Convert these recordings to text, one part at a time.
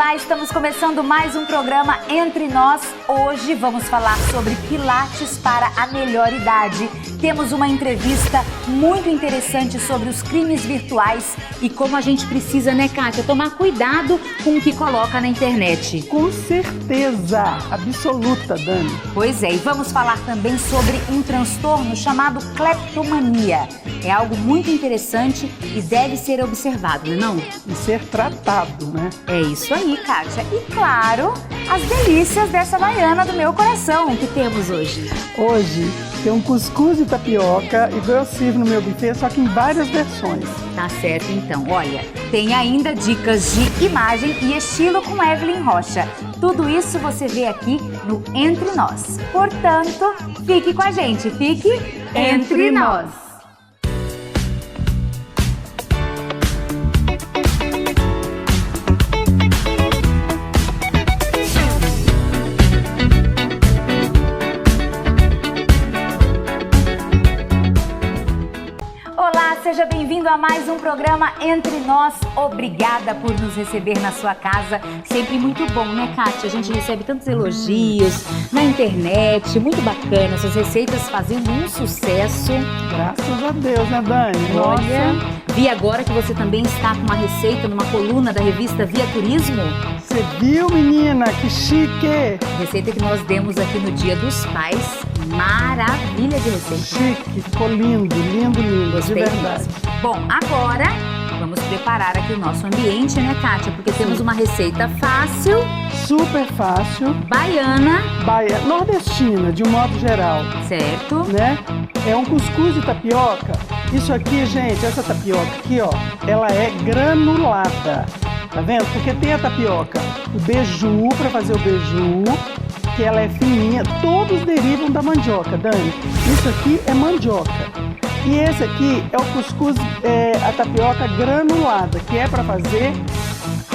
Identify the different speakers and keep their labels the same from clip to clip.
Speaker 1: Olá, estamos começando mais um programa Entre Nós. Hoje vamos falar sobre Pilates para a melhor idade. Temos uma entrevista muito interessante sobre os crimes virtuais e como a gente precisa, né, Kátia, tomar cuidado com o que coloca na internet.
Speaker 2: Com certeza absoluta, Dani.
Speaker 1: Pois é, e vamos falar também sobre um transtorno chamado cleptomania. É algo muito interessante e deve ser observado, não é não?
Speaker 2: E ser tratado, né?
Speaker 1: É isso aí, Kátia. E claro, as delícias dessa baiana do meu coração que temos hoje.
Speaker 2: Hoje tem um cuscuz de tapioca igual eu sirvo no meu buffet, só que em várias versões.
Speaker 1: Tá certo, então. Olha, tem ainda dicas de imagem e estilo com Evelyn Rocha. Tudo isso você vê aqui no Entre Nós. Portanto, fique com a gente, fique entre nós. Seja bem-vindo a mais um programa Entre Nós. Obrigada por nos receber na sua casa. Sempre muito bom, né, Kátia? A gente recebe tantos elogios na internet, muito bacana. Suas receitas fazendo um sucesso.
Speaker 2: Graças a Deus, né, Dani?
Speaker 1: Olha, vi agora que você também está com uma receita numa coluna da revista Via Turismo.
Speaker 2: Você viu, menina? Que chique!
Speaker 1: Receita que nós demos aqui no Dia dos Pais. Maravilha de receita.
Speaker 2: Chique, ficou lindo, lindo, lindo,
Speaker 1: gostei
Speaker 2: de verdade.
Speaker 1: Mesmo. Bom, agora vamos preparar aqui o nosso ambiente, né, Kátia? Porque temos uma receita fácil.
Speaker 2: Super fácil.
Speaker 1: Baiana.
Speaker 2: Nordestina, de um modo geral.
Speaker 1: Certo.
Speaker 2: Né? É um cuscuz de tapioca. Isso aqui, gente, essa tapioca aqui, ó, ela é granulada. Tá vendo? Porque tem a tapioca, o beiju, para fazer o beiju, que ela é fininha, todos derivam da mandioca, Dani. Isso aqui é mandioca. E esse aqui é o cuscuz, a tapioca granulada, que é para fazer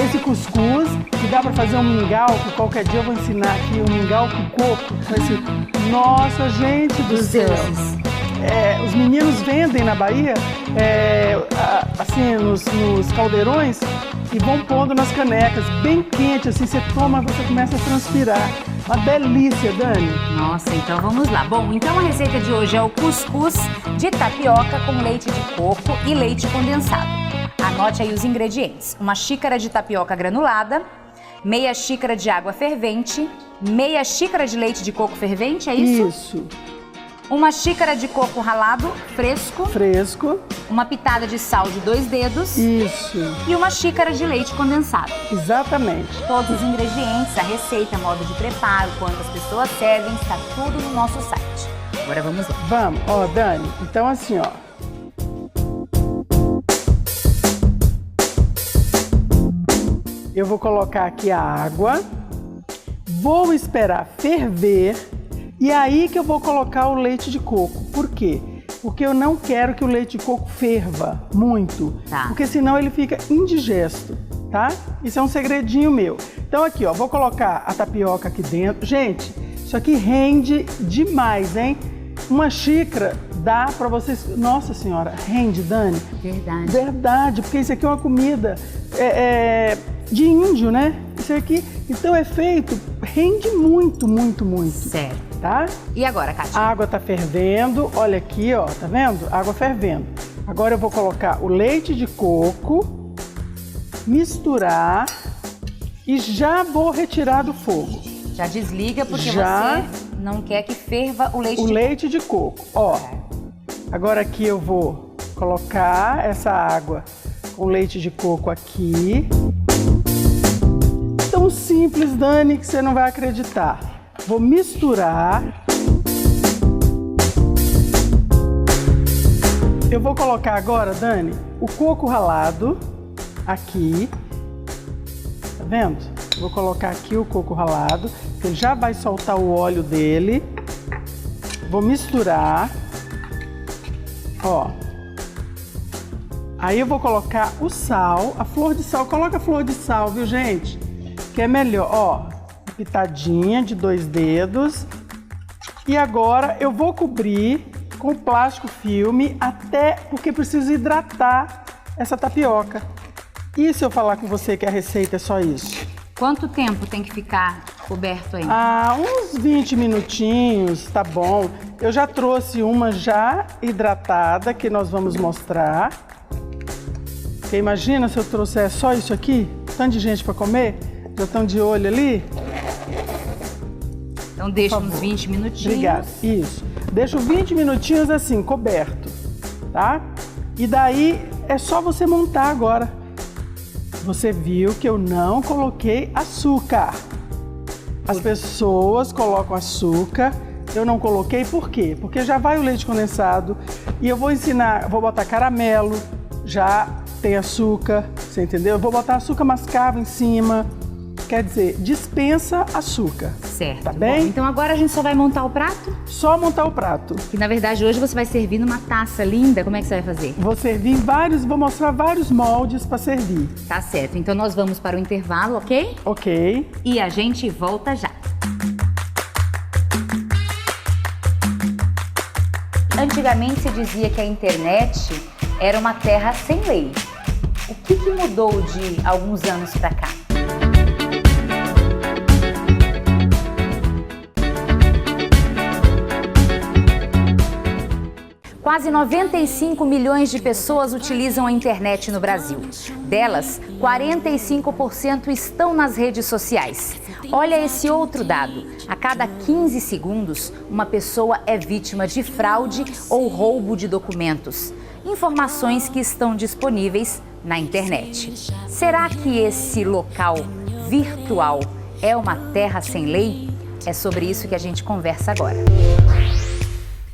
Speaker 2: esse cuscuz, que dá para fazer um mingau, que qualquer dia eu vou ensinar aqui, um mingau com coco. Nossa, gente do céu! Os meninos vendem na Bahia, assim, nos caldeirões, e vão pondo nas canecas, bem quente, assim, você toma, você começa a transpirar. Uma delícia, Dani.
Speaker 1: Nossa, então vamos lá. Bom, então a receita de hoje é o cuscuz de tapioca com leite de coco e leite condensado. Anote aí os ingredientes. 1 xícara de tapioca granulada, meia xícara de água fervente, meia xícara de leite de coco fervente, é isso?
Speaker 2: Isso.
Speaker 1: 1 xícara de coco ralado, fresco.
Speaker 2: Fresco.
Speaker 1: Uma pitada de sal de 2 dedos.
Speaker 2: Isso.
Speaker 1: E 1 xícara de leite condensado.
Speaker 2: Exatamente.
Speaker 1: Todos os ingredientes, a receita, modo de preparo, quantas pessoas servem, está tudo no nosso site. Agora vamos lá.
Speaker 2: Vamos. Ó, Dani, então assim, ó. Eu vou colocar aqui a água. Vou esperar ferver. E aí que eu vou colocar o leite de coco. Por quê? Porque eu não quero que o leite de coco ferva muito.
Speaker 1: Tá.
Speaker 2: Porque senão ele fica indigesto, tá? Isso é um segredinho meu. Então aqui, ó, vou colocar a tapioca aqui dentro. Gente, isso aqui rende demais, hein? 1 xícara dá pra vocês... Nossa Senhora, rende, Dani?
Speaker 1: Verdade.
Speaker 2: Verdade, porque isso aqui é uma comida de índio, né? Isso aqui, então é feito, rende muito, muito, muito.
Speaker 1: Certo.
Speaker 2: Tá?
Speaker 1: E agora, Kátia?
Speaker 2: A água tá fervendo, olha aqui, ó, tá vendo? Água fervendo. Agora eu vou colocar o leite de coco, misturar e já vou retirar do fogo.
Speaker 1: Já desliga porque você não quer que ferva o leite de coco.
Speaker 2: O leite de coco, ó. Agora aqui eu vou colocar essa água com leite de coco aqui. Tão simples, Dani, que você não vai acreditar. Vou misturar. Eu vou colocar agora, Dani, o coco ralado aqui. Tá vendo? Vou colocar aqui o coco ralado, que ele já vai soltar o óleo dele. Vou misturar. Ó. Aí eu vou colocar o sal, a flor de sal. Coloca a flor de sal, viu, gente? Que é melhor, ó. Pitadinha de 2 dedos. E agora eu vou cobrir com plástico filme até porque preciso hidratar essa tapioca. E se eu falar com você que a receita é só isso?
Speaker 1: Quanto tempo tem que ficar coberto aí?
Speaker 2: Uns 20 minutinhos, tá bom. Eu já trouxe uma já hidratada que nós vamos mostrar. Porque imagina se eu trouxer só isso aqui, tanto de gente para comer, já estão de olho ali.
Speaker 1: Então deixa uns 20 minutinhos.
Speaker 2: Obrigada, isso. Deixa 20 minutinhos assim, coberto, tá? E daí é só você montar agora. Você viu que eu não coloquei açúcar. As pessoas colocam açúcar, eu não coloquei, por quê? Porque já vai o leite condensado e eu vou ensinar, vou botar caramelo, já tem açúcar, você entendeu? Eu vou botar açúcar mascavo em cima, quer dizer, dispensa açúcar.
Speaker 1: Certo.
Speaker 2: Tá bem?
Speaker 1: Bom, então agora a gente só vai montar o prato?
Speaker 2: Só montar o prato.
Speaker 1: E na verdade hoje você vai servir numa taça linda, como é que você vai fazer?
Speaker 2: Vou servir vou mostrar vários moldes para servir.
Speaker 1: Tá certo, então nós vamos para o intervalo, ok?
Speaker 2: Ok.
Speaker 1: E a gente volta já. Antigamente se dizia que a internet era uma terra sem lei. O que mudou de alguns anos para cá? Quase 95 milhões de pessoas utilizam a internet no Brasil. Delas, 45% estão nas redes sociais. Olha esse outro dado. A cada 15 segundos, uma pessoa é vítima de fraude ou roubo de documentos. Informações que estão disponíveis na internet. Será que esse local virtual é uma terra sem lei? É sobre isso que a gente conversa agora.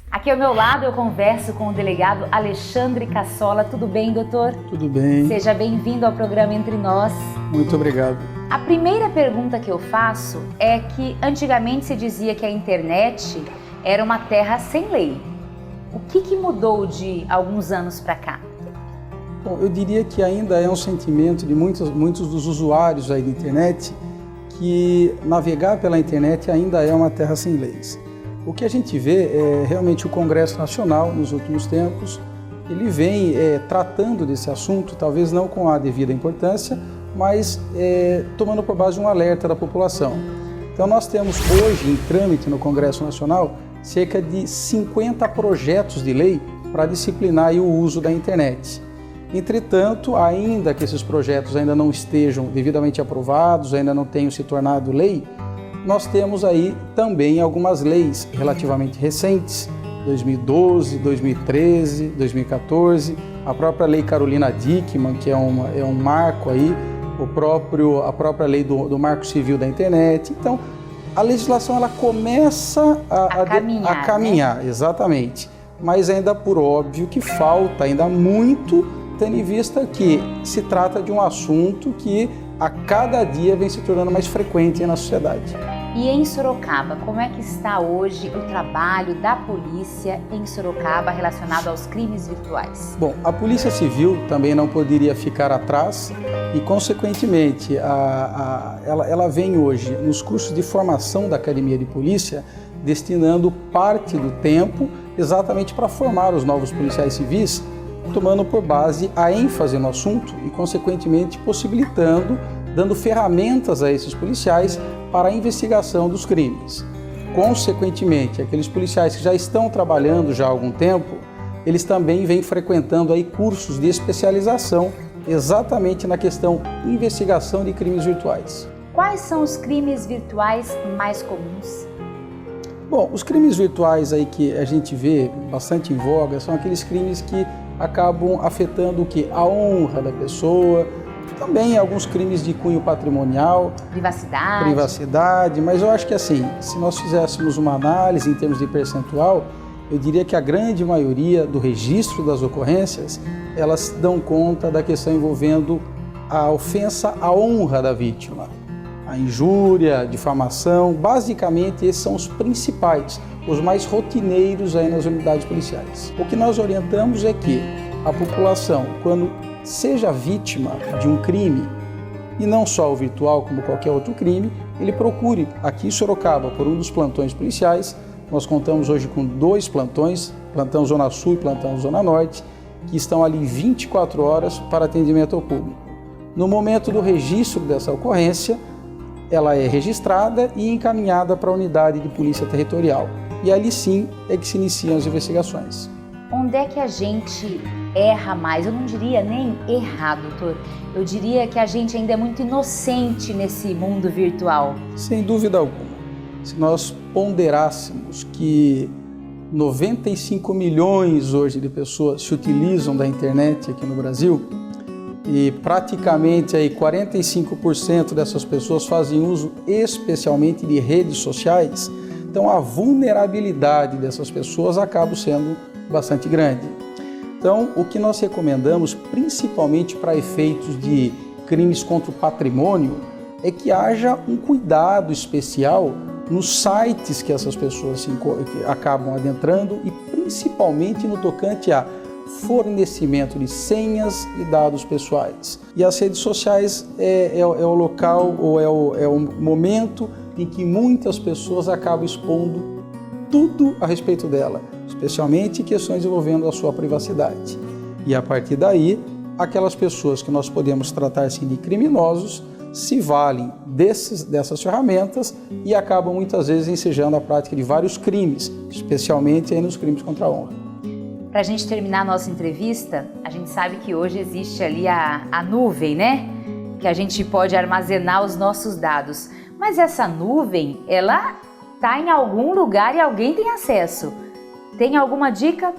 Speaker 1: Aqui ao meu lado eu converso com o delegado Alexandre Cassola. Tudo bem, doutor?
Speaker 3: Tudo bem.
Speaker 1: Seja bem-vindo ao programa Entre Nós.
Speaker 3: Muito obrigado.
Speaker 1: A primeira pergunta que eu faço é que antigamente se dizia que a internet era uma terra sem lei. O que mudou de alguns anos para cá?
Speaker 3: Bom, eu diria que ainda é um sentimento de muitos dos usuários aí da internet que navegar pela internet ainda é uma terra sem leis. O que a gente vê é realmente o Congresso Nacional, nos últimos tempos, ele vem tratando desse assunto, talvez não com a devida importância, mas tomando por base um alerta da população. Então nós temos hoje em trâmite no Congresso Nacional cerca de 50 projetos de lei para disciplinar o uso da internet. Entretanto, ainda que esses projetos ainda não estejam devidamente aprovados, ainda não tenham se tornado lei, nós temos aí também algumas leis relativamente recentes, 2012, 2013, 2014, a própria Lei Carolina Dickmann, que é um marco aí, a própria lei do Marco Civil da Internet. Então, a legislação ela começa a caminhar, né? Exatamente. Mas ainda por óbvio que falta ainda muito, tendo em vista que se trata de um assunto que a cada dia vem se tornando mais frequente na sociedade.
Speaker 1: E em Sorocaba, como é que está hoje o trabalho da polícia em Sorocaba relacionado aos crimes virtuais?
Speaker 3: Bom, a Polícia Civil também não poderia ficar atrás e, consequentemente, ela vem hoje nos cursos de formação da Academia de Polícia destinando parte do tempo exatamente para formar os novos policiais civis, tomando por base a ênfase no assunto e, consequentemente, possibilitando, dando ferramentas a esses policiais para a investigação dos crimes. Consequentemente, aqueles policiais que já estão trabalhando já há algum tempo, eles também vêm frequentando aí cursos de especialização exatamente na questão investigação de crimes virtuais.
Speaker 1: Quais são os crimes virtuais mais comuns?
Speaker 3: Bom, os crimes virtuais aí que a gente vê bastante em voga são aqueles crimes que acabam afetando o quê? A honra da pessoa, também alguns crimes de cunho patrimonial, privacidade, mas eu acho que assim, se nós fizéssemos uma análise em termos de percentual, eu diria que a grande maioria do registro das ocorrências, elas dão conta da questão envolvendo a ofensa à honra da vítima, a injúria, a difamação, basicamente esses são os principais, os mais rotineiros aí nas unidades policiais. O que nós orientamos é que a população, quando seja vítima de um crime, e não só o virtual, como qualquer outro crime, ele procure aqui em Sorocaba, por um dos plantões policiais. Nós contamos hoje com 2 plantões, plantão Zona Sul e plantão Zona Norte, que estão ali 24 horas para atendimento ao público. No momento do registro dessa ocorrência, ela é registrada e encaminhada para a unidade de polícia territorial. E ali sim é que se iniciam as investigações.
Speaker 1: Onde é que a gente erra mais? Eu não diria nem errar, doutor. Eu diria que a gente ainda é muito inocente nesse mundo virtual.
Speaker 3: Sem dúvida alguma. Se nós ponderássemos que 95 milhões hoje de pessoas se utilizam da internet aqui no Brasil e praticamente aí 45% dessas pessoas fazem uso especialmente de redes sociais, então a vulnerabilidade dessas pessoas acaba sendo bastante grande. Então, o que nós recomendamos, principalmente para efeitos de crimes contra o patrimônio, é que haja um cuidado especial nos sites que essas pessoas acabam adentrando e principalmente no tocante a fornecimento de senhas e dados pessoais. E as redes sociais é o local ou é o momento em que muitas pessoas acabam expondo tudo a respeito dela, especialmente questões envolvendo a sua privacidade. E a partir daí, aquelas pessoas que nós podemos tratar assim de criminosos se valem dessas ferramentas e acabam muitas vezes ensejando a prática de vários crimes, especialmente aí nos crimes contra a honra.
Speaker 1: Para a gente terminar a nossa entrevista, a gente sabe que hoje existe ali a nuvem, né? Que a gente pode armazenar os nossos dados. Mas essa nuvem, ela está em algum lugar e alguém tem acesso. Tem alguma dica?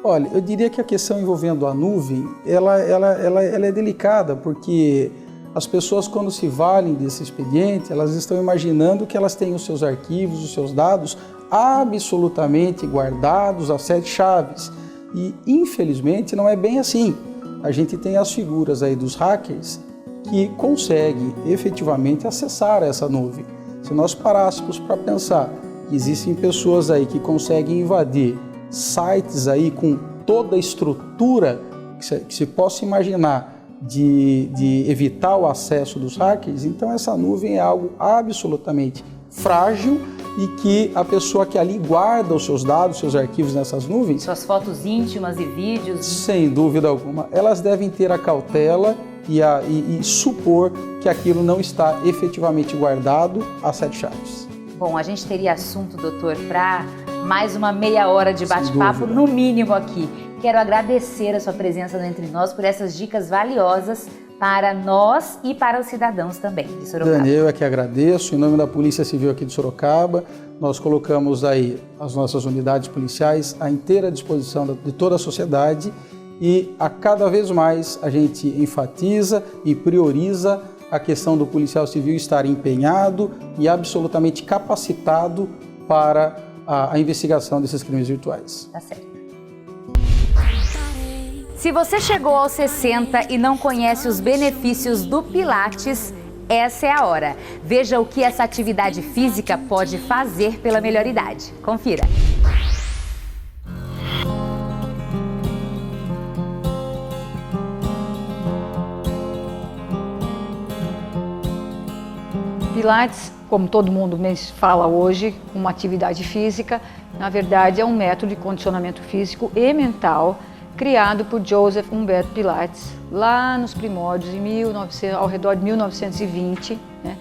Speaker 3: Olha, eu diria que a questão envolvendo a nuvem, ela é delicada, porque as pessoas, quando se valem desse expediente, elas estão imaginando que elas têm os seus arquivos, os seus dados absolutamente guardados a 7 chaves. E, infelizmente, não é bem assim. A gente tem as figuras aí dos hackers que conseguem efetivamente acessar essa nuvem. Se nós parássemos para pensar que existem pessoas aí que conseguem invadir sites aí com toda a estrutura que se possa imaginar de evitar o acesso dos hackers, então essa nuvem é algo absolutamente frágil e que a pessoa que ali guarda os seus dados, seus arquivos nessas nuvens...
Speaker 1: Suas fotos íntimas e vídeos...
Speaker 3: Sem dúvida alguma, elas devem ter a cautela e supor que aquilo não está efetivamente guardado a 7 chaves.
Speaker 1: Bom, a gente teria assunto, doutor, para mais uma meia hora de bate-papo, no mínimo aqui. Quero agradecer a sua presença entre nós por essas dicas valiosas para nós e para os cidadãos também de Sorocaba.
Speaker 3: Dani, eu é que agradeço. Em nome da Polícia Civil aqui de Sorocaba, nós colocamos aí as nossas unidades policiais à inteira disposição de toda a sociedade e a cada vez mais a gente enfatiza e prioriza a questão do policial civil estar empenhado e absolutamente capacitado para a investigação desses crimes virtuais.
Speaker 1: Tá certo. Se você chegou aos 60 e não conhece os benefícios do Pilates, essa é a hora. Veja o que essa atividade física pode fazer pela melhor idade. Confira.
Speaker 4: Pilates, como todo mundo fala hoje, uma atividade física, na verdade é um método de condicionamento físico e mental criado por Joseph Humberto Pilates, lá nos primórdios, ao redor de 1920. Né?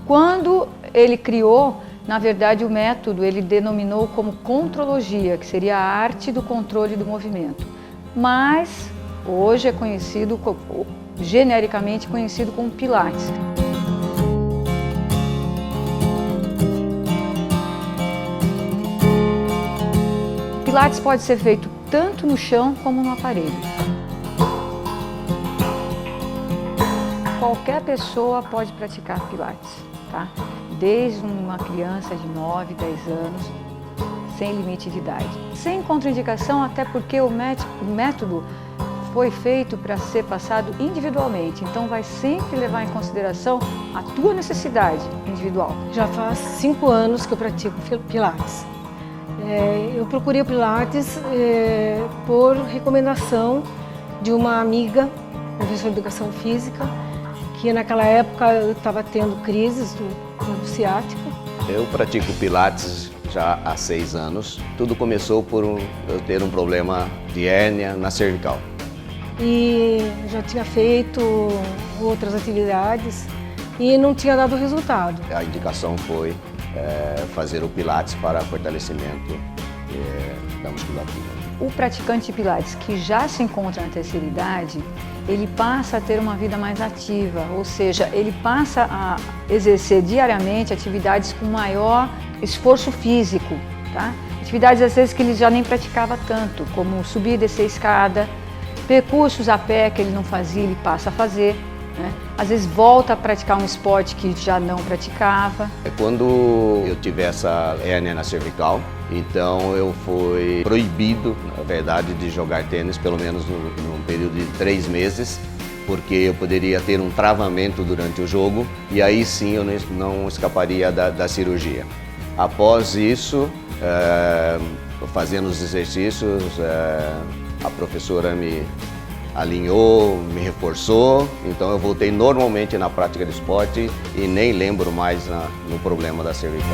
Speaker 4: Quando ele criou, na verdade, o método ele denominou como contrologia, que seria a arte do controle do movimento. Mas hoje é conhecido, genericamente conhecido como Pilates. Pilates pode ser feito tanto no chão como no aparelho. Qualquer pessoa pode praticar Pilates, tá? Desde uma criança de 9, 10 anos, sem limite de idade. Sem contraindicação, até porque o método foi feito para ser passado individualmente, então vai sempre levar em consideração a tua necessidade individual.
Speaker 5: Já faz 5 anos que eu pratico Pilates. Eu procurei o Pilates por recomendação de uma amiga, professora de educação física, que naquela época eu estava tendo crises do ciático.
Speaker 6: Eu pratico Pilates já há 6 anos. Tudo começou por eu ter um problema de hérnia na cervical.
Speaker 5: E já tinha feito outras atividades, e não tinha dado resultado.
Speaker 6: A indicação foi fazer o Pilates para fortalecimento da musculatura.
Speaker 4: O praticante de Pilates que já se encontra na terceira idade, ele passa a ter uma vida mais ativa, ou seja, ele passa a exercer diariamente atividades com maior esforço físico, tá? Atividades às vezes que ele já nem praticava tanto, como subir e descer escada, percursos a pé que ele não fazia, ele passa a fazer, né? Às vezes volta a praticar um esporte que já não praticava.
Speaker 6: Quando eu tive essa hérnia na cervical, então eu fui proibido, na verdade, de jogar tênis, pelo menos num período de 3 meses, porque eu poderia ter um travamento durante o jogo e aí sim eu não escaparia da cirurgia. Após isso, fazendo os exercícios, a professora me alinhou, me reforçou, então eu voltei normalmente na prática do esporte e nem lembro mais no problema da cervical.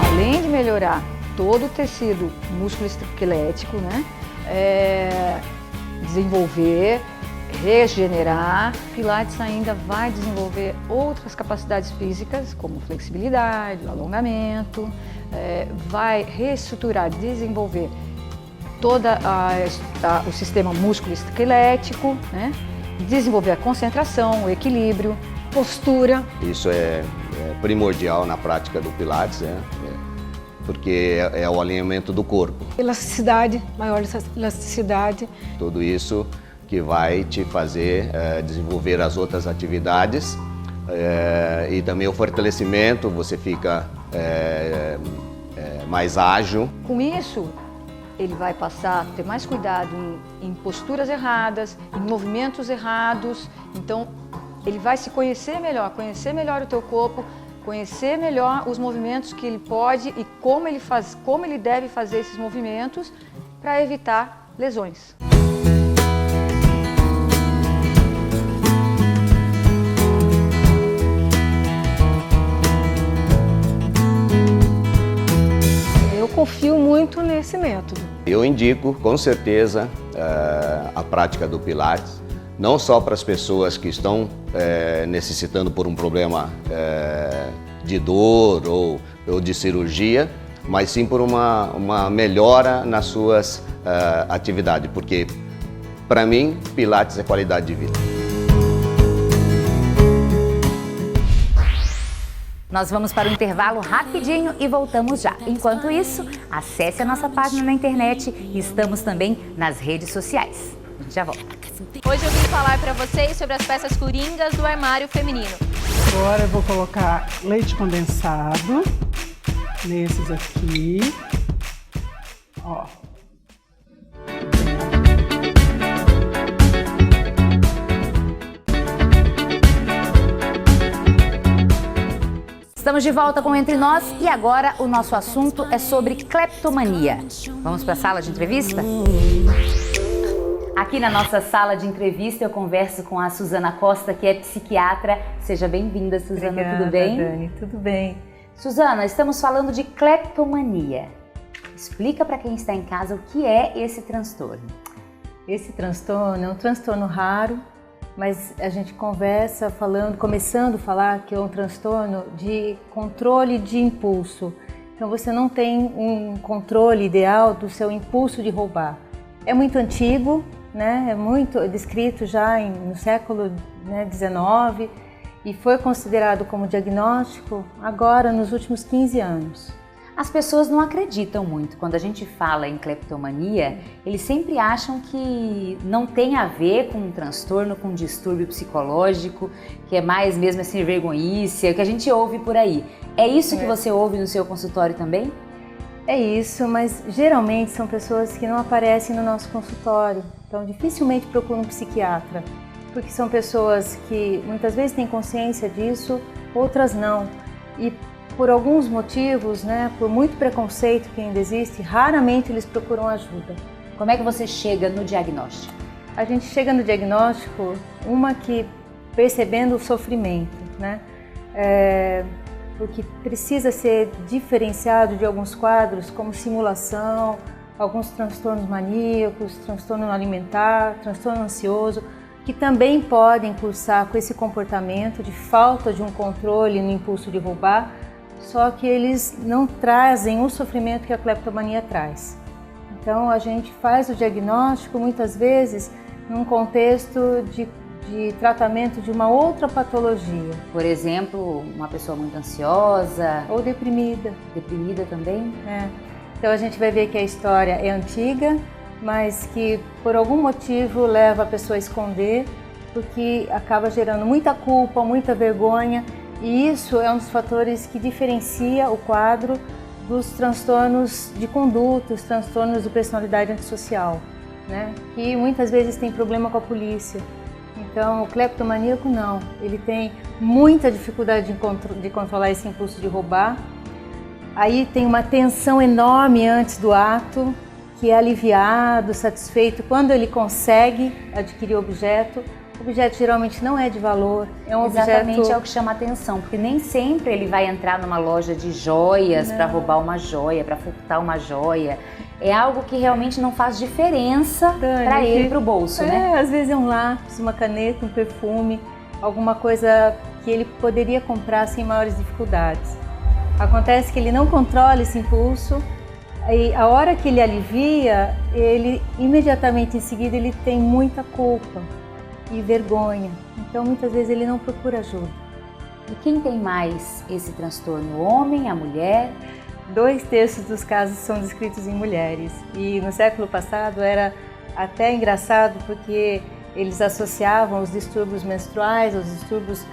Speaker 4: Além de melhorar todo o tecido músculo-esquelético, né? Desenvolver, regenerar, Pilates ainda vai desenvolver outras capacidades físicas, como flexibilidade, alongamento, vai reestruturar, desenvolver todo o sistema músculo-esquelético, né? Desenvolver a concentração, o equilíbrio, postura.
Speaker 6: Isso é primordial na prática do Pilates, porque é o alinhamento do corpo.
Speaker 5: Elasticidade, maior elasticidade.
Speaker 6: Tudo isso que vai te fazer desenvolver as outras atividades e também o fortalecimento, você fica mais ágil.
Speaker 4: Com isso, ele vai passar a ter mais cuidado em posturas erradas, em movimentos errados. Então, ele vai se conhecer melhor o teu corpo, conhecer melhor os movimentos que ele pode e como ele deve fazer esses movimentos para evitar lesões.
Speaker 5: Eu confio muito nesse método.
Speaker 6: Eu indico, com certeza, a prática do Pilates, não só para as pessoas que estão necessitando por um problema de dor ou de cirurgia, mas sim por uma melhora nas suas atividades, porque, para mim, Pilates é qualidade de vida.
Speaker 1: Nós vamos para o intervalo rapidinho e voltamos já. Enquanto isso, acesse a nossa página na internet e estamos também nas redes sociais. A gente já volta.
Speaker 7: Hoje eu vim falar para vocês sobre as peças coringas do armário feminino.
Speaker 2: Agora eu vou colocar leite condensado nesses aqui. Ó.
Speaker 1: Estamos de volta com Entre Nós e agora o nosso assunto é sobre cleptomania. Vamos para a sala de entrevista? Aqui na nossa sala de entrevista eu converso com a Suzana Costa, que é psiquiatra. Seja bem-vinda, Suzana.
Speaker 8: Obrigada,
Speaker 1: tudo bem?
Speaker 8: Dani, tudo bem.
Speaker 1: Suzana, estamos falando de cleptomania. Explica para quem está em casa o que é esse transtorno.
Speaker 8: Esse transtorno é um transtorno raro, mas a gente começando a falar que é um transtorno de controle de impulso. Então você não tem um controle ideal do seu impulso de roubar. É muito antigo, né? É muito descrito já no século XIX e foi considerado como diagnóstico agora nos últimos 15 anos.
Speaker 1: As pessoas não acreditam muito. Quando a gente fala em cleptomania, eles sempre acham que não tem a ver com um transtorno, com um distúrbio psicológico, que é mais mesmo assim vergonhice, que a gente ouve por aí. É isso que você ouve no seu consultório também?
Speaker 8: É isso, mas geralmente são pessoas que não aparecem no nosso consultório, então dificilmente procuram um psiquiatra, porque são pessoas que muitas vezes têm consciência disso, outras não. E por alguns motivos, por muito preconceito que ainda existe, raramente eles procuram ajuda.
Speaker 1: Como é que você chega no diagnóstico?
Speaker 8: A gente chega no diagnóstico, percebendo o sofrimento, porque precisa ser diferenciado de alguns quadros, como simulação, alguns transtornos maníacos, transtorno alimentar, transtorno ansioso, que também podem cursar com esse comportamento de falta de um controle no impulso de roubar, só que eles não trazem o sofrimento que a cleptomania traz. Então a gente faz o diagnóstico muitas vezes num contexto de tratamento de uma outra patologia.
Speaker 1: Por exemplo, uma pessoa muito ansiosa.
Speaker 8: Ou deprimida.
Speaker 1: Deprimida também?
Speaker 8: É. Então a gente vai ver que a história é antiga, mas que por algum motivo leva a pessoa a esconder, porque acaba gerando muita culpa, muita vergonha, e isso é um dos fatores que diferencia o quadro dos transtornos de conduta, os transtornos de personalidade antissocial, né? Que muitas vezes tem problema com a polícia. Então, o cleptomaníaco não, ele tem muita dificuldade de controlar esse impulso de roubar. Aí tem uma tensão enorme antes do ato, que é aliviado, satisfeito quando ele consegue adquirir o objeto. O objeto geralmente não é de valor, é um
Speaker 1: Exatamente,
Speaker 8: objeto...
Speaker 1: é o que chama atenção, porque nem sempre ele vai entrar numa loja de joias para roubar uma joia, para furtar uma joia. É algo que realmente não faz diferença para ele, para o bolso, né?
Speaker 8: Às vezes é um lápis, uma caneta, um perfume, alguma coisa que ele poderia comprar sem maiores dificuldades. Acontece que ele não controla esse impulso, e a hora que ele alivia, ele imediatamente em seguida ele tem muita culpa e vergonha. Então muitas vezes ele não procura ajuda.
Speaker 1: E quem tem mais esse transtorno? O homem, a mulher?
Speaker 8: 2/3 dos casos são descritos em mulheres. E no século passado era até engraçado porque eles associavam os distúrbios menstruais aos distúrbios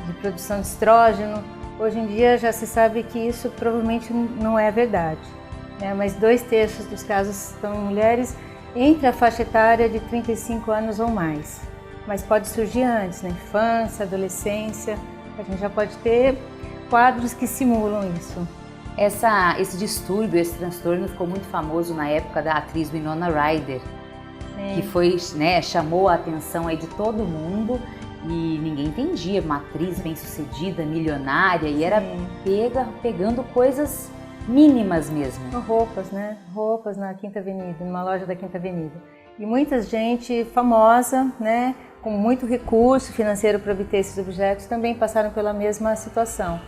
Speaker 8: de produção de estrógeno. Hoje em dia já se sabe que isso provavelmente não é verdade, né? Mas 2/3 dos casos são em mulheres entre a faixa etária de 35 anos ou mais. Mas pode surgir antes, na infância, adolescência. A gente já pode ter quadros que simulam isso.
Speaker 1: Esse distúrbio, esse transtorno ficou muito famoso na época da atriz Winona Ryder, que foi, né, chamou a atenção aí de todo mundo e ninguém entendia, uma atriz bem-sucedida, milionária, e era pegando coisas mínimas mesmo.
Speaker 8: Roupas, né? Roupas na Quinta Avenida, numa loja da Quinta Avenida. E muita gente famosa, né, com muito recurso financeiro para obter esses objetos, também passaram pela mesma situação.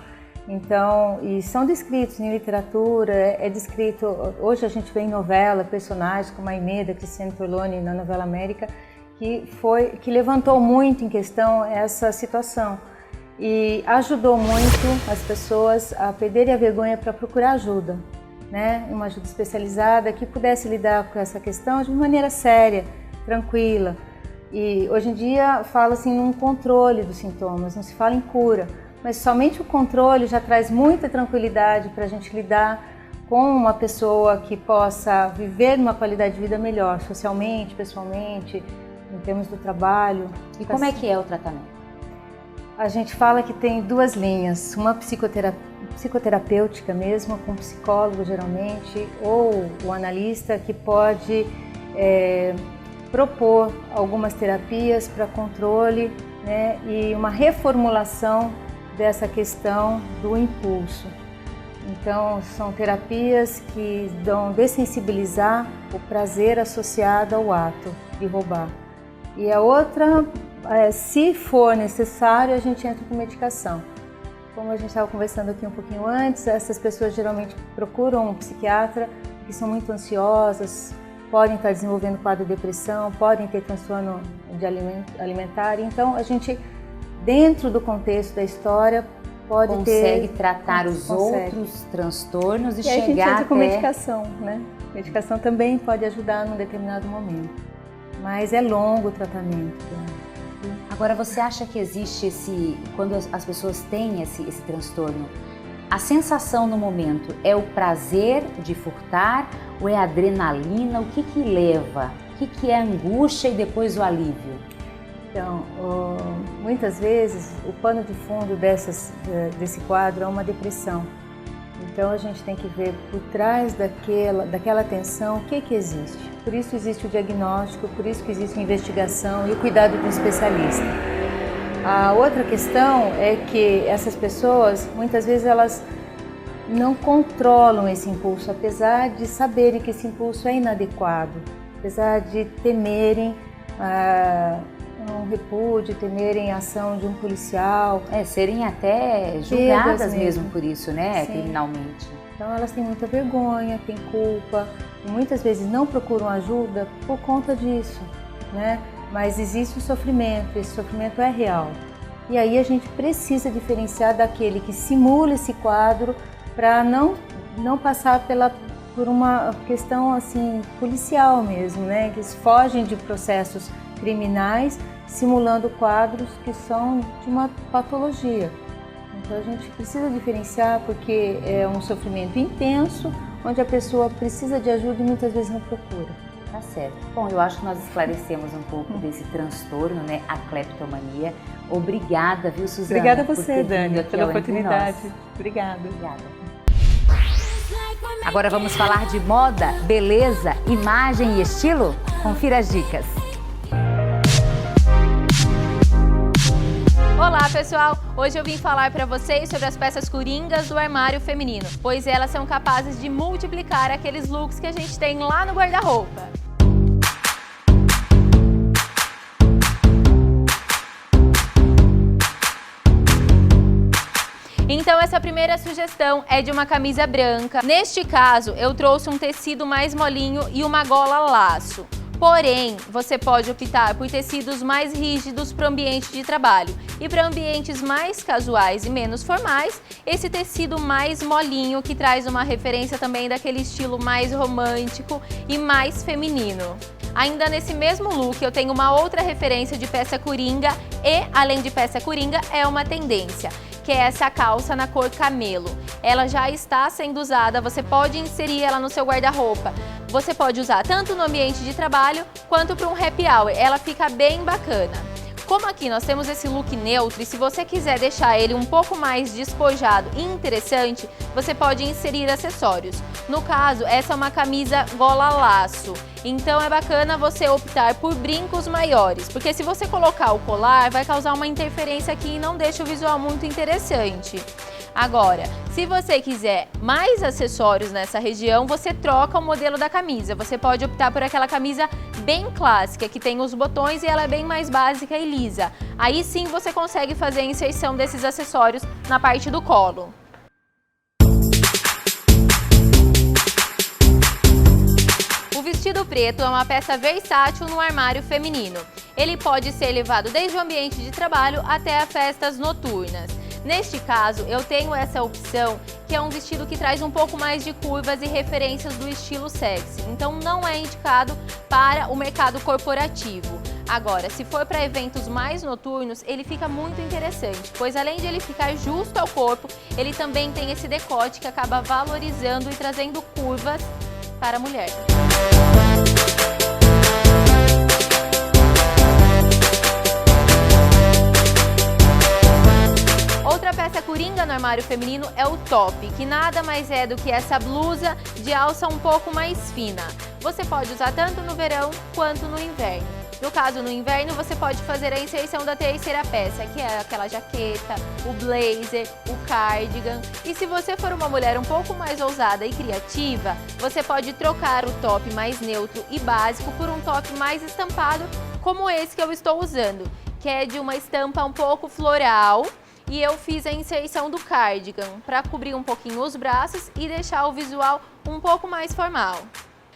Speaker 8: Então, e são descritos em literatura, é descrito, hoje a gente vê em novela, personagens como a Aimee, da Cristiane Torlone na novela América, que levantou muito em questão essa situação e ajudou muito as pessoas a perderem a vergonha para procurar ajuda, né? Uma ajuda especializada que pudesse lidar com essa questão de maneira séria, tranquila. E hoje em dia fala-se num controle dos sintomas, não se fala em cura. Mas somente o controle já traz muita tranquilidade para a gente lidar com uma pessoa que possa viver numa qualidade de vida melhor, socialmente, pessoalmente, em termos do trabalho.
Speaker 1: E como é que é o tratamento?
Speaker 8: A gente fala que tem 2 linhas, uma psicoterapêutica mesmo, com psicólogo geralmente, ou o analista que pode propor algumas terapias para controle, né, e uma reformulação dessa questão do impulso. Então, são terapias que dão dessensibilizar o prazer associado ao ato de roubar. E a outra, se for necessário, a gente entra com medicação. Como a gente estava conversando aqui um pouquinho antes, essas pessoas geralmente procuram um psiquiatra porque são muito ansiosas, podem estar desenvolvendo quadro de depressão, podem ter transtorno de alimentar. Então, a gente, dentro do contexto da história,
Speaker 1: consegue tratar os outros transtornos e chegar
Speaker 8: a gente entra com
Speaker 1: até...
Speaker 8: medicação, né? Medicação também pode ajudar num determinado momento, mas é longo o tratamento.
Speaker 1: Agora, você acha que existe quando as pessoas têm esse transtorno, a sensação no momento é o prazer de furtar ou é a adrenalina? O que leva? O que é a angústia e depois o alívio?
Speaker 8: Então, muitas vezes o pano de fundo desse quadro é uma depressão. Então a gente tem que ver por trás daquela tensão o que existe. Por isso existe o diagnóstico, por isso que existe a investigação e o cuidado do especialista. A outra questão é que essas pessoas, muitas vezes elas não controlam esse impulso, apesar de saberem que esse impulso é inadequado, apesar de temerem um repúdio, temerem a ação de um policial.
Speaker 1: Serem até julgadas mesmo por isso, né,
Speaker 8: Sim.
Speaker 1: criminalmente.
Speaker 8: Então elas têm muita vergonha, têm culpa, e muitas vezes não procuram ajuda por conta disso, né? Mas existe o sofrimento, esse sofrimento é real. E aí a gente precisa diferenciar daquele que simula esse quadro para não passar por uma questão assim policial mesmo, né? Que fogem de processos criminais simulando quadros que são de uma patologia. Então a gente precisa diferenciar porque é um sofrimento intenso, onde a pessoa precisa de ajuda e muitas vezes não procura.
Speaker 1: Tá certo. Bom, eu acho que nós esclarecemos um pouco desse transtorno, né, a cleptomania. Obrigada, viu, Suzana?
Speaker 8: Obrigada a
Speaker 1: por
Speaker 8: você,
Speaker 1: ter vindo
Speaker 8: Dani,
Speaker 1: aqui
Speaker 8: pela
Speaker 1: ao Entre
Speaker 8: oportunidade.
Speaker 1: Nós.
Speaker 8: Obrigada.
Speaker 1: Obrigada. Agora vamos falar de moda, beleza, imagem e estilo? Confira as dicas.
Speaker 7: Olá, pessoal! Hoje eu vim falar para vocês sobre as peças coringas do armário feminino, pois elas são capazes de multiplicar aqueles looks que a gente tem lá no guarda-roupa. Então essa primeira sugestão é de uma camisa branca. Neste caso, eu trouxe um tecido mais molinho e uma gola laço. Porém, você pode optar por tecidos mais rígidos para o ambiente de trabalho. E para ambientes mais casuais e menos formais, esse tecido mais molinho que traz uma referência também daquele estilo mais romântico e mais feminino. Ainda nesse mesmo look eu tenho uma outra referência de peça coringa e, além de peça coringa, é uma tendência, que é essa calça na cor camelo. Ela já está sendo usada, você pode inserir ela no seu guarda-roupa. Você pode usar tanto no ambiente de trabalho quanto para um happy hour, ela fica bem bacana. Como aqui nós temos esse look neutro e se você quiser deixar ele um pouco mais despojado e interessante, você pode inserir acessórios. No caso, essa é uma camisa gola laço, então é bacana você optar por brincos maiores, porque se você colocar o colar, vai causar uma interferência aqui e não deixa o visual muito interessante. Agora, se você quiser mais acessórios nessa região, você troca o modelo da camisa. Você pode optar por aquela camisa bem clássica, que tem os botões e ela é bem mais básica e lisa. Aí sim você consegue fazer a inserção desses acessórios na parte do colo. O vestido preto é uma peça versátil no armário feminino. Ele pode ser levado desde o ambiente de trabalho até a festas noturnas. Neste caso, eu tenho essa opção, que é um vestido que traz um pouco mais de curvas e referências do estilo sexy. Então não é indicado para o mercado corporativo. Agora, se for para eventos mais noturnos, ele fica muito interessante, pois além de ele ficar justo ao corpo, ele também tem esse decote que acaba valorizando e trazendo curvas para a mulher. Outra peça coringa no armário feminino é o top, que nada mais é do que essa blusa de alça um pouco mais fina. Você pode usar tanto no verão quanto no inverno. No caso, no inverno, você pode fazer a inserção da terceira peça, que é aquela jaqueta, o blazer, o cardigan. E se você for uma mulher um pouco mais ousada e criativa, você pode trocar o top mais neutro e básico por um top mais estampado, como esse que eu estou usando, que é de uma estampa um pouco floral. E eu fiz a inserção do cardigan para cobrir um pouquinho os braços e deixar o visual um pouco mais formal.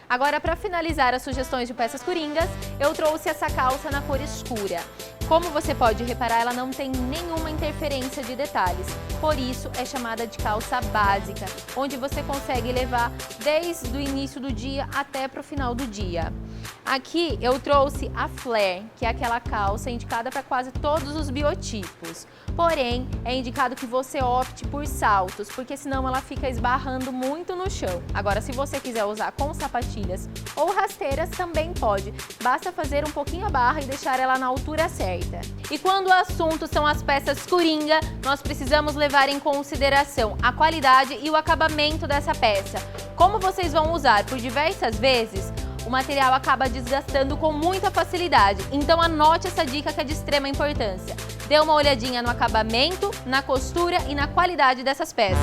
Speaker 7: Agora, para finalizar as sugestões de peças coringas, eu trouxe essa calça na cor escura. Como você pode reparar, ela não tem nenhuma interferência de detalhes, por isso é chamada de calça básica, onde você consegue levar desde o início do dia até para o final do dia. Aqui eu trouxe a flare, que é aquela calça indicada para quase todos os biotipos. Porém, é indicado que você opte por saltos, porque senão ela fica esbarrando muito no chão. Agora, se você quiser usar com sapatilhas ou rasteiras, também pode. Basta fazer um pouquinho a barra e deixar ela na altura certa. E quando o assunto são as peças coringa, nós precisamos levar em consideração a qualidade e o acabamento dessa peça. Como vocês vão usar por diversas vezes, o material acaba desgastando com muita facilidade, então anote essa dica que é de extrema importância. Dê uma olhadinha no acabamento, na costura e na qualidade dessas peças.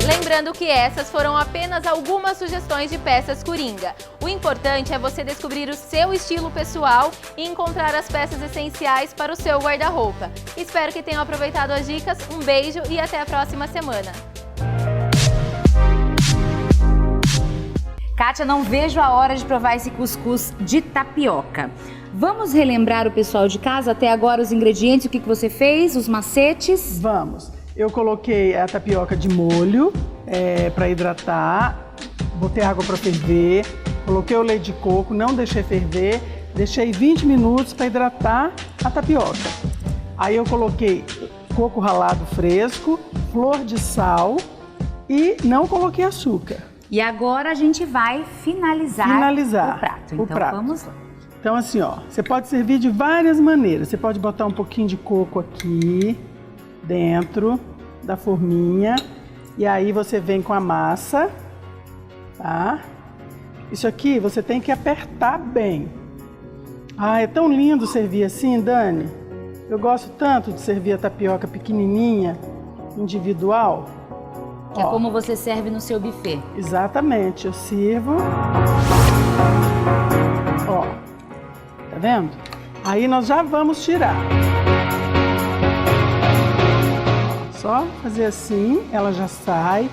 Speaker 7: Lembrando que essas foram apenas algumas sugestões de peças coringa. O importante é você descobrir o seu estilo pessoal e encontrar as peças essenciais para o seu guarda-roupa. Espero que tenham aproveitado as dicas, um beijo e até a próxima semana.
Speaker 1: Kátia, não vejo a hora de provar esse cuscuz de tapioca. Vamos relembrar o pessoal de casa até agora os ingredientes, o que você fez, os macetes?
Speaker 2: Vamos. Eu coloquei a tapioca de molho para hidratar, botei água para ferver, coloquei o leite de coco, não deixei ferver, deixei 20 minutos para hidratar a tapioca. Aí eu coloquei coco ralado fresco, flor de sal e não coloquei açúcar.
Speaker 1: E agora a gente vai finalizar o prato. Então vamos lá.
Speaker 2: Então assim, ó, você pode servir de várias maneiras. Você pode botar um pouquinho de coco aqui dentro da forminha e aí você vem com a massa, tá? Isso aqui você tem que apertar bem. Ah, é tão lindo servir assim, Dani. Eu gosto tanto de servir a tapioca pequenininha, individual.
Speaker 1: Que é como você serve no seu buffet.
Speaker 2: Exatamente, eu sirvo. Ó, tá vendo? Aí nós já vamos tirar. Só fazer assim, ela já sai.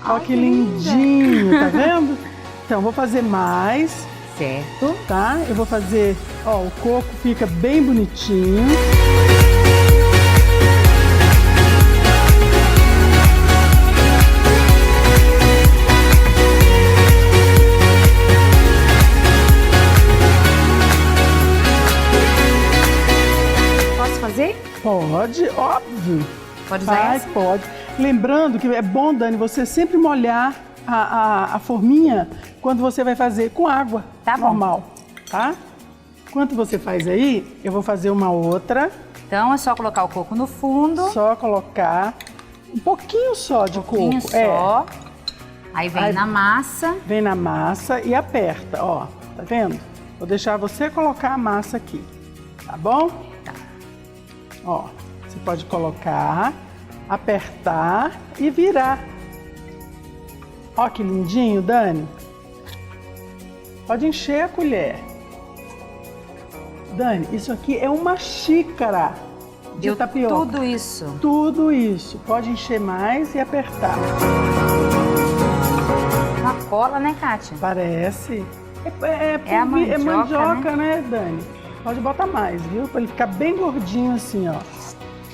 Speaker 2: Ó que lindinho, tá vendo? Então, vou fazer mais.
Speaker 1: Certo.
Speaker 2: Tá? Eu vou fazer, ó, o coco fica bem bonitinho. Pode, óbvio.
Speaker 1: Pode usar essa?
Speaker 2: Pode. Lembrando que é bom, Dani, você sempre molhar a forminha quando você vai fazer com água normal, tá? Enquanto você faz aí, eu vou fazer uma outra.
Speaker 1: Então é só colocar o coco no fundo.
Speaker 2: Só colocar um pouquinho só de coco.
Speaker 1: Só. Aí vem na massa.
Speaker 2: Vem na massa e aperta, ó. Tá vendo? Vou deixar você colocar a massa aqui, tá bom? Ó, você pode colocar, apertar e virar. Ó que lindinho, Dani. Pode encher a colher. Dani, isso aqui é uma xícara de tapioca.
Speaker 1: Tudo isso?
Speaker 2: Tudo isso. Pode encher mais e apertar.
Speaker 1: Uma cola, né, Kátia?
Speaker 2: Parece.
Speaker 1: É a mandioca,
Speaker 2: né, Dani? Pode botar mais, viu? Para ele ficar bem gordinho assim, ó.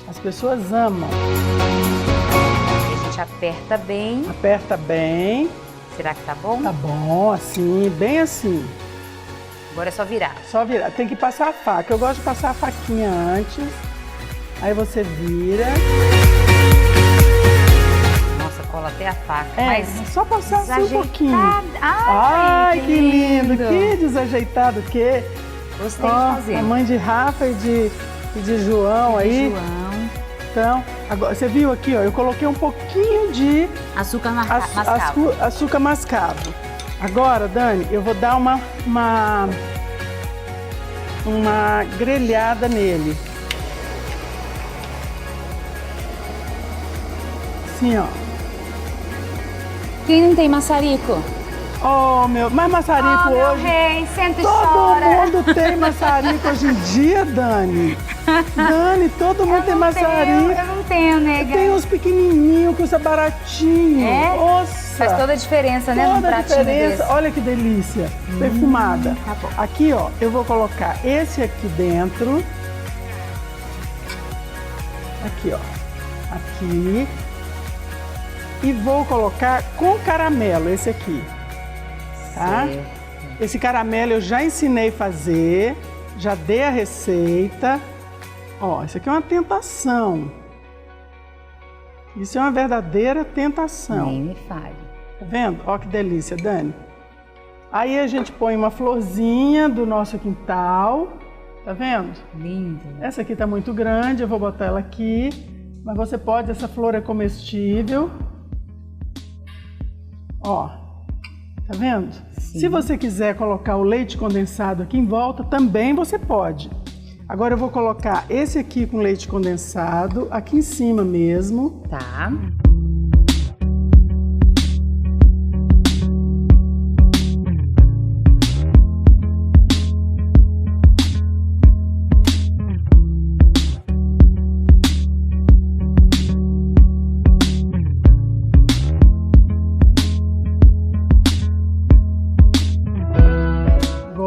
Speaker 2: As pessoas amam.
Speaker 1: A gente aperta bem.
Speaker 2: Aperta bem.
Speaker 1: Será que tá bom?
Speaker 2: Tá bom, assim, bem assim.
Speaker 1: Agora é só virar.
Speaker 2: Só virar. Tem que passar a faca. Eu gosto de passar a faquinha antes. Aí você vira.
Speaker 1: Nossa, cola até a faca.
Speaker 2: Mas só passar assim um pouquinho.
Speaker 1: Ai,
Speaker 2: que lindo. Que desajeitado que.
Speaker 1: Gostei de fazer.
Speaker 2: A mãe de Rafa e de João aí. Então, agora, você viu aqui, ó, eu coloquei um pouquinho de
Speaker 1: açúcar mascavo.
Speaker 2: Açúcar mascavo. Agora, Dani, eu vou dar uma grelhada nele. Assim, ó.
Speaker 1: Quem não tem maçarico?
Speaker 2: Oh, mas maçarico hoje...
Speaker 1: Meu rei, senta e
Speaker 2: todo
Speaker 1: chora.
Speaker 2: mundo tem maçarico hoje em dia, Dani. Dani, todo mundo tem maçarico.
Speaker 1: Eu não tenho, nega.
Speaker 2: Tem uns pequenininhos, custa baratinho.
Speaker 1: É?
Speaker 2: Nossa.
Speaker 1: Faz toda a diferença, né?
Speaker 2: Toda a diferença. Desse. Olha que delícia. Perfumada.
Speaker 1: Tá bom.
Speaker 2: Aqui, ó, eu vou colocar esse aqui dentro. Aqui, ó. Aqui. E vou colocar com caramelo, esse aqui. Tá?
Speaker 1: Certo.
Speaker 2: Esse caramelo eu já ensinei a fazer, já dei a receita. Ó, isso aqui é uma tentação. Isso é uma verdadeira tentação.
Speaker 1: Nem me fale.
Speaker 2: Tá vendo? Ó que delícia, Dani. Aí a gente põe uma florzinha do nosso quintal. Tá vendo?
Speaker 1: Lindo.
Speaker 2: Essa aqui tá muito grande, eu vou botar ela aqui. Mas você pode, essa flor é comestível. Ó, tá vendo? Sim. Se você quiser colocar o leite condensado aqui em volta, também você pode. Agora eu vou colocar esse aqui com leite condensado aqui em cima mesmo.
Speaker 1: Tá.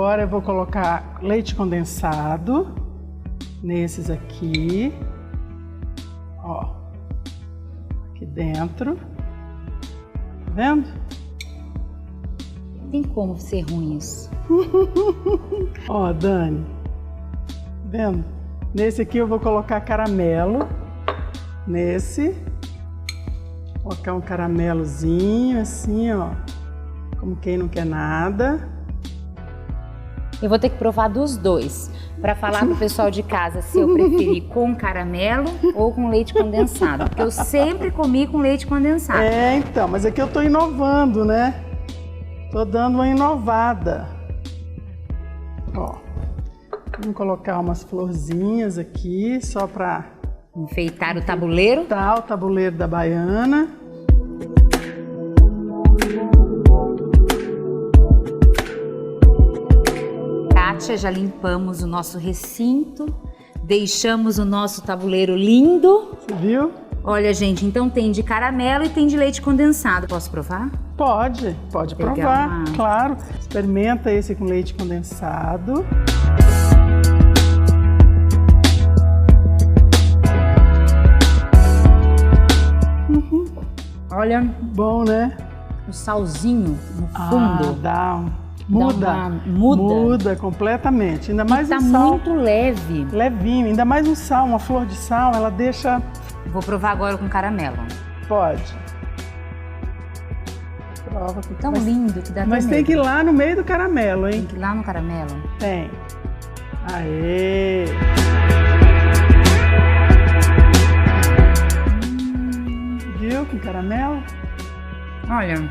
Speaker 2: Agora eu vou colocar leite condensado nesses aqui, ó, aqui dentro, tá vendo?
Speaker 1: Tem como ser ruim isso?
Speaker 2: Ó, Dani, tá vendo? Nesse aqui eu vou colocar caramelo, nesse, vou colocar um caramelozinho assim, ó, como quem não quer nada.
Speaker 1: Eu vou ter que provar dos dois, para falar pro pessoal de casa se eu preferi com caramelo ou com leite condensado, porque eu sempre comi com leite condensado.
Speaker 2: É, então, mas aqui eu tô inovando, né? Tô dando uma inovada. Ó, vamos colocar umas florzinhas aqui, só para
Speaker 1: Enfeitar o tabuleiro.
Speaker 2: enfeitar o tabuleiro da baiana.
Speaker 1: Kátia, já limpamos o nosso recinto, deixamos o nosso tabuleiro lindo.
Speaker 2: Você viu?
Speaker 1: Olha, gente, então tem de caramelo e tem de leite condensado. Posso provar?
Speaker 2: Pode
Speaker 1: Legal.
Speaker 2: provar, claro. Experimenta esse com leite condensado.
Speaker 1: Olha,
Speaker 2: Bom, né?
Speaker 1: o salzinho no fundo.
Speaker 2: Muda completamente. Ainda mais
Speaker 1: Tá
Speaker 2: um sal
Speaker 1: muito leve.
Speaker 2: levinho, ainda mais um sal, uma flor de sal, ela deixa.
Speaker 1: Vou provar agora com caramelo.
Speaker 2: Pode. Prova.
Speaker 1: Tão
Speaker 2: Mas-
Speaker 1: lindo que dá
Speaker 2: Mas
Speaker 1: até
Speaker 2: tem que ir
Speaker 1: medo.
Speaker 2: lá no meio do caramelo,
Speaker 1: Tem
Speaker 2: hein?
Speaker 1: que ir lá no caramelo.
Speaker 2: Tem. Aê! Viu com caramelo?
Speaker 1: Olha,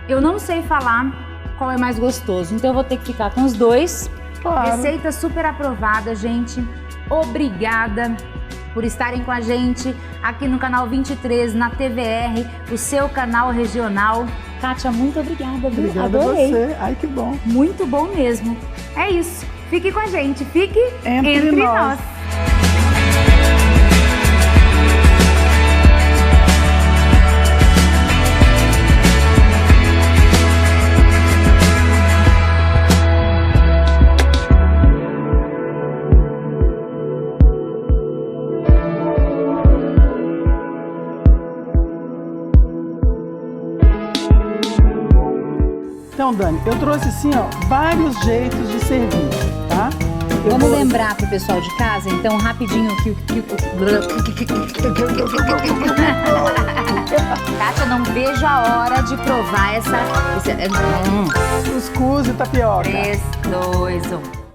Speaker 1: eu não sei falar qual é mais gostoso, então eu vou ter que ficar com os dois.
Speaker 2: Claro.
Speaker 1: Receita super aprovada, gente. Obrigada por estarem com a gente aqui no canal 23, na TVR, o seu canal regional. Kátia, muito obrigada, viu?
Speaker 2: Obrigada a
Speaker 1: Adorei.
Speaker 2: você. Ai, que bom.
Speaker 1: Muito bom mesmo. É isso. Fique com a gente. Fique
Speaker 2: Entre nós. Então, Dani, eu trouxe assim, ó, vários jeitos de servir, tá? Eu
Speaker 1: Vamos
Speaker 2: vou-
Speaker 1: lembrar pro pessoal de casa, então, rapidinho que Kátia, não vejo a hora de provar essa...
Speaker 2: Cuscuz e tapioca.
Speaker 1: 3, 2, 1.